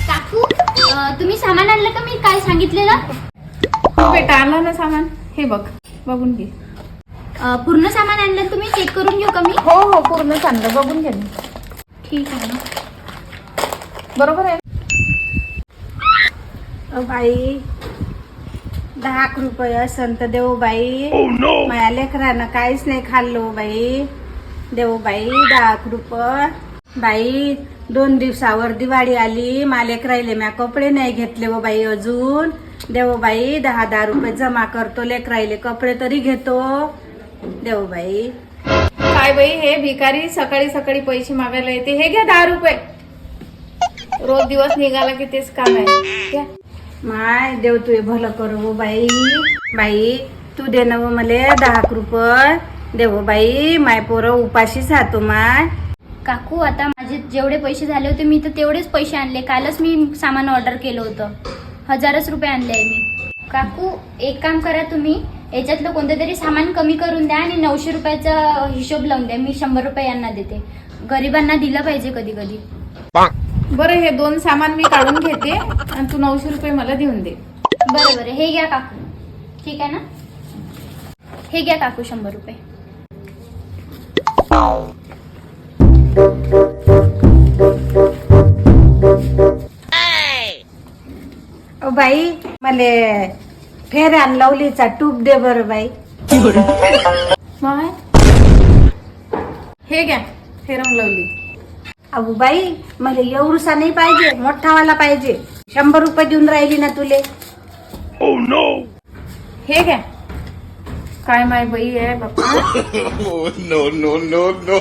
काकू तुम्ही सामान आणलं का? मी काय सांगितलेलं? हो बेटा, आणलं ना सामान. हे बघ, बघून घे. पूर्ण सामान आणलं तुम्ही? चेक करून घेऊ का मी? हो हो, पूर्णच आणलं, बघून घे ना. ठीक आहे ना. बरोबर आहे. बाई 10 रुपये असन तर देऊ बाई. माझ्या लेकरानं काहीच नाही खाल्लो बाई. देऊ बाई 10 रुपये. बाई 2 दिवसावर दिवाळी आली, मला लेकरायले म्या कपडे नाही घेतले व बाई अजून. देऊ बाई 10 रुपये जमा करतो, लेकरायले कपडे तरी घेतो. देऊ बाई. काय बाई, हे भिकारी सकाळी सकाळी पैसे मागायला येते. हे घ्या 10 रुपये. रोज दिवस निघाला की तेच काम आहे. घ्या. माय देव तुझे भलं करू बाई. बाई तू दे ना मले 10 रुपये. देव बाई, माय पोरं उपाशीच राहतो माय. काकू आता माझे जेवढे पैसे झाले होते मी तर तेवढेच पैसे आणले. कालच मी सामान ऑर्डर केलं होतं. 1000 रुपये आणले आहे मी. काकू एक काम करा, तुम्ही याच्यातलं कोणतं तरी सामान कमी करून द्या आणि 900 रुपयाचा हिशोब लावून द्या. मी 100 रुपये यांना देते. गरिबांना दिलं पाहिजे कधी कधी. बरं, हे 2 सामान मी काढून घेते आणि तू 900 रुपये मला देऊन दे. बरं बरं, हे घ्या काकू. ठीक आहे ना? हे घ्या काकू 100 रुपये. ओ बाई, मले फेर आण लवलीचा टूप दे बरं बाई. माय, हे घ्या फेरम लवली. अगो बाई, मला एवढूसा नाही पाहिजे, मोठावाला पाहिजे. 100 रुपये देऊन राहिली ना तुले. हे घ्या. काय माय बाई आहे बाप्पा. no, no, no, no.